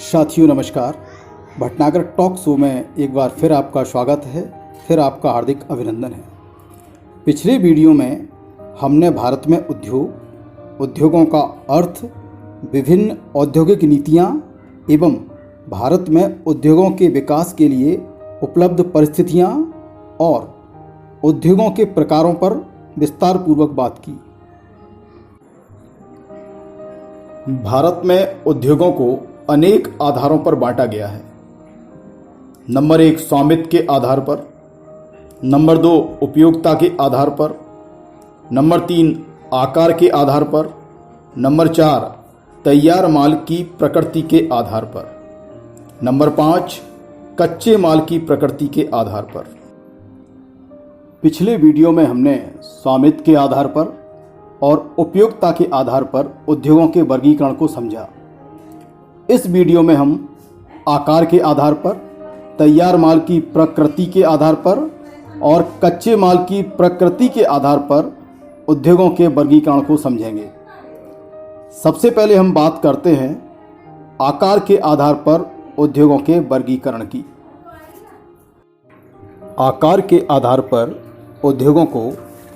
साथियों नमस्कार। Bhatnagar talk show में एक बार फिर आपका स्वागत है, फिर आपका हार्दिक अभिनंदन है। पिछले वीडियो में हमने भारत में उद्योगों का अर्थ, विभिन्न औद्योगिक नीतियां एवं भारत में उद्योगों के विकास के लिए उपलब्ध परिस्थितियां और उद्योगों के प्रकारों पर विस्तार पूर्वक बात की। भारत में उद्योगों को अनेक आधारों पर बांटा गया है। नंबर 1 स्वामित्व के आधार पर, नंबर 2 उपयोगिता के आधार पर, नंबर 3 आकार के आधार पर, नंबर 4 तैयार माल की प्रकृति के आधार पर, नंबर 5 कच्चे माल की प्रकृति के आधार पर। पिछले वीडियो में हमने स्वामित्व के आधार पर और उपयोगिता के आधार पर उद्योगों के वर्गीकरण को समझा। इस वीडियो में हम आकार के आधार पर, तैयार माल की प्रकृति के आधार पर और कच्चे माल की प्रकृति के आधार पर उद्योगों के वर्गीकरण को समझेंगे। सबसे पहले हम बात करते हैं आकार के आधार पर उद्योगों के वर्गीकरण की। आकार के आधार पर उद्योगों को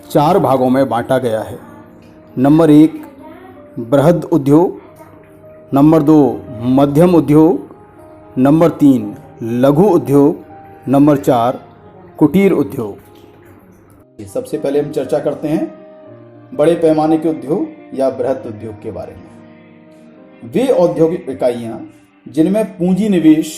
4 भागों में बांटा गया है। नंबर 1 बृहद उद्योग, नंबर 2 मध्यम उद्योग, नंबर 3 लघु उद्योग, नंबर 4 कुटीर उद्योग। सबसे पहले हम चर्चा करते हैं बड़े पैमाने के उद्योग या बृहद उद्योग के बारे में। वे औद्योगिक इकाइयां जिनमें पूंजी निवेश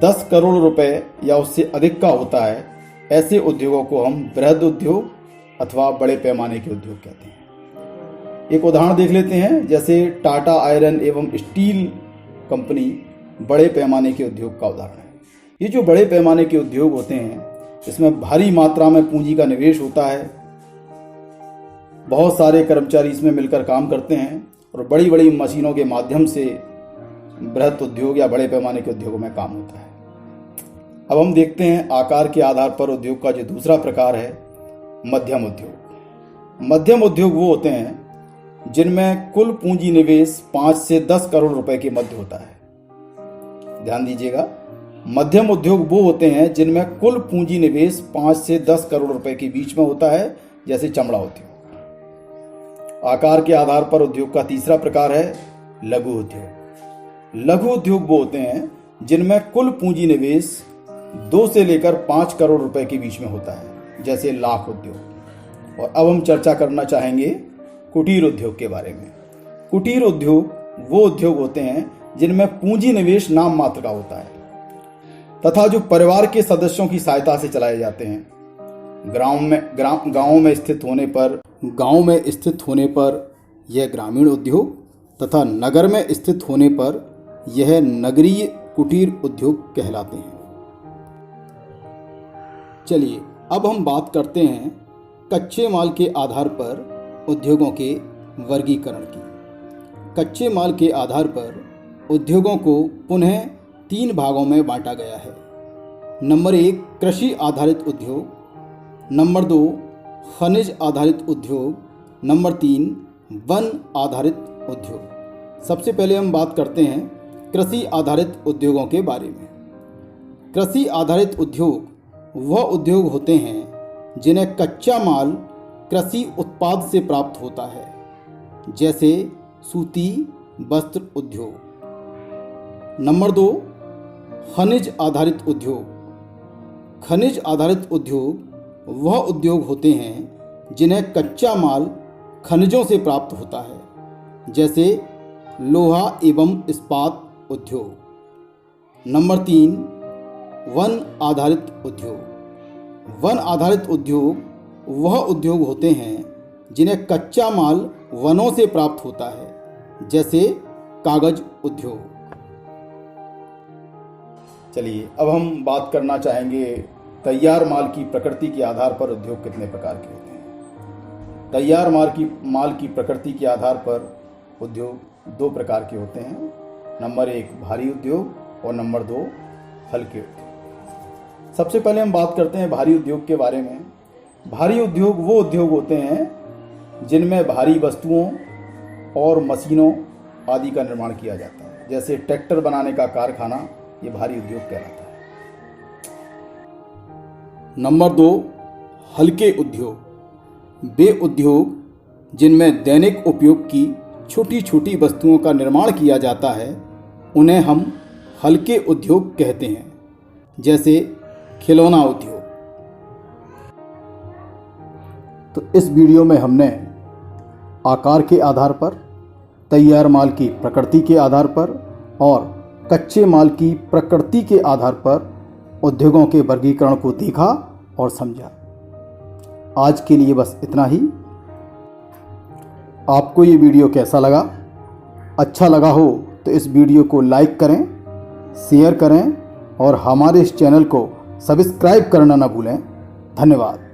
10 करोड़ रुपए या उससे अधिक का होता है, ऐसे उद्योगों को हम बृहद उद्योग अथवा बड़े पैमाने के उद्योग कहते हैं। एक उदाहरण देख लेते हैं, जैसे टाटा आयरन एवं स्टील कंपनी बड़े पैमाने के उद्योग का उदाहरण है। ये जो बड़े पैमाने के उद्योग होते हैं, इसमें भारी मात्रा में पूंजी का निवेश होता है, बहुत सारे कर्मचारी इसमें मिलकर काम करते हैं और बड़ी बड़ी मशीनों के माध्यम से बृहद उद्योग या बड़े पैमाने के उद्योगों में काम होता है। अब हम देखते हैं आकार के आधार पर उद्योग का जो दूसरा प्रकार है मध्यम उद्योग। मध्यम उद्योग वो होते हैं जिनमें कुल पूंजी निवेश 5 से 10 करोड़ रुपए के मध्य होता है। ध्यान दीजिएगा, मध्यम उद्योग वो होते हैं जिनमें कुल पूंजी निवेश 5 से 10 करोड़ रुपए के बीच में होता है, जैसे चमड़ा उद्योग। आकार के आधार पर उद्योग का तीसरा प्रकार है लघु उद्योग। लघु उद्योग वो होते हैं जिनमें कुल पूंजी निवेश 2 से लेकर 5 करोड़ रुपए के बीच में होता है, जैसे लाख उद्योग। और अब हम चर्चा करना चाहेंगे कुटीर उद्योग के बारे में। कुटीर उद्योग वो उद्योग होते हैं जिनमें पूंजी निवेश नाम मात्र का होता है तथा जो परिवार के सदस्यों की सहायता से चलाए जाते हैं। गांव में स्थित होने पर यह ग्रामीण उद्योग तथा नगर में स्थित होने पर यह नगरीय कुटीर उद्योग कहलाते हैं। चलिए अब हम बात करते हैं कच्चे माल के आधार पर उद्योगों के वर्गीकरण की। कच्चे माल के आधार पर उद्योगों को पुनः 3 भागों में बांटा गया है। नंबर 1 कृषि आधारित उद्योग, नंबर 2 खनिज आधारित उद्योग, नंबर 3 वन आधारित उद्योग। सबसे पहले हम बात करते हैं कृषि आधारित उद्योगों के बारे में। कृषि आधारित उद्योग वह उद्योग होते हैं जिन्हें कच्चा माल कृषि उत्पाद से प्राप्त होता है, जैसे सूती वस्त्र उद्योग। नंबर 2 खनिज आधारित उद्योग। खनिज आधारित उद्योग वह उद्योग होते हैं जिन्हें कच्चा माल खनिजों से प्राप्त होता है, जैसे लोहा एवं इस्पात उद्योग। नंबर 3 वन आधारित उद्योग। वन आधारित उद्योग वह उद्योग होते हैं जिन्हें कच्चा माल वनों से प्राप्त होता है, जैसे कागज उद्योग। चलिए अब हम बात करना चाहेंगे तैयार माल की प्रकृति के आधार पर उद्योग कितने प्रकार के होते हैं। तैयार माल की प्रकृति के आधार पर उद्योग 2 प्रकार के होते हैं। नंबर 1 भारी उद्योग और नंबर 2 हल्के उद्योग। सबसे पहले हम बात करते हैं भारी उद्योग के बारे में। भारी उद्योग वो उद्योग होते हैं जिनमें भारी वस्तुओं और मशीनों आदि का निर्माण किया जाता है। जैसे ट्रैक्टर बनाने का कारखाना, ये भारी उद्योग कहलाता है। नंबर 2, हल्के उद्योग। वे उद्योग जिनमें दैनिक उपयोग की छोटी छोटी वस्तुओं का निर्माण किया जाता है, उन्हें हम हल्के उद्योग कहते हैं, जैसे खिलौना उद्योग। तो इस वीडियो में हमने आकार के आधार पर, तैयार माल की प्रकृति के आधार पर और कच्चे माल की प्रकृति के आधार पर उद्योगों के वर्गीकरण को देखा और समझा। आज के लिए बस इतना ही। आपको ये वीडियो कैसा लगा? अच्छा लगा हो तो इस वीडियो को लाइक करें, शेयर करें और हमारे इस चैनल को सब्सक्राइब करना ना भूलें। धन्यवाद।